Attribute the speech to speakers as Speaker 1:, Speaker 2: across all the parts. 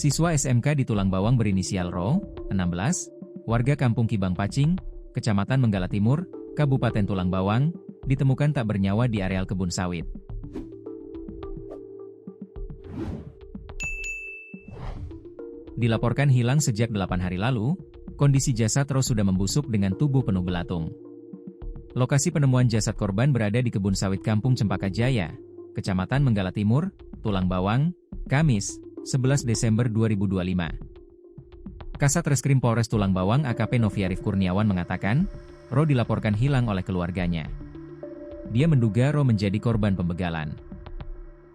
Speaker 1: Siswa SMK di Tulang Bawang berinisial Ro, 16, warga Kampung Kibang Pacing, Kecamatan Menggala Timur, Kabupaten Tulang Bawang, ditemukan tak bernyawa di areal kebun sawit. Dilaporkan hilang sejak 8 hari lalu, kondisi jasad Ro sudah membusuk dengan tubuh penuh belatung. Lokasi penemuan jasad korban berada di kebun sawit Kampung Cempaka Jaya, Kecamatan Menggala Timur, Tulang Bawang, Kamis, 11 Desember 2025. Kasat Reskrim Polres Tulang Bawang AKP Noviarif Kurniawan mengatakan, Ro dilaporkan hilang oleh keluarganya. Dia menduga Ro menjadi korban pembegalan.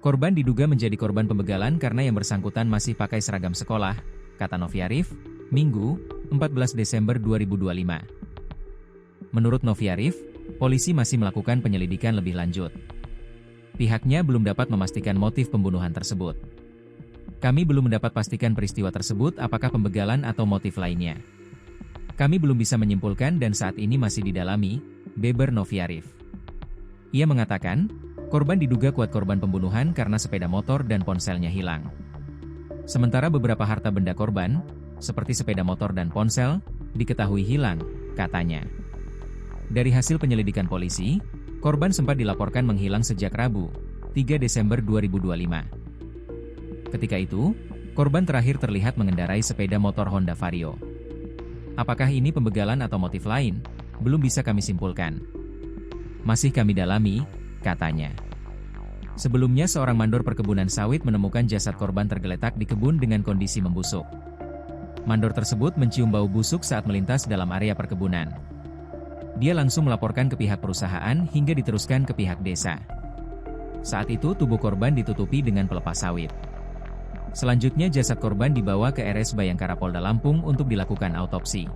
Speaker 1: Korban diduga menjadi korban pembegalan karena yang bersangkutan masih pakai seragam sekolah, kata Noviarif, Minggu, 14 Desember 2025. Menurut Noviarif, polisi masih melakukan penyelidikan lebih lanjut. Pihaknya belum dapat memastikan motif pembunuhan tersebut. Kami belum mendapat pastikan peristiwa tersebut apakah pembegalan atau motif lainnya. Kami belum bisa menyimpulkan dan saat ini masih didalami, beber Noviarif. Ia mengatakan, korban diduga kuat korban pembunuhan karena sepeda motor dan ponselnya hilang. Sementara beberapa harta benda korban, seperti sepeda motor dan ponsel, diketahui hilang, katanya. Dari hasil penyelidikan polisi, korban sempat dilaporkan menghilang sejak Rabu, 3 Desember 2025. Ketika itu, korban terakhir terlihat mengendarai sepeda motor Honda Vario. Apakah ini pembegalan atau motif lain? Belum bisa kami simpulkan. Masih kami dalami, katanya. Sebelumnya seorang mandor perkebunan sawit menemukan jasad korban tergeletak di kebun dengan kondisi membusuk. Mandor tersebut mencium bau busuk saat melintas dalam area perkebunan. Dia langsung melaporkan ke pihak perusahaan hingga diteruskan ke pihak desa. Saat itu tubuh korban ditutupi dengan pelepas sawit. Selanjutnya jasad korban dibawa ke RS Bayangkara Polda Lampung untuk dilakukan autopsi.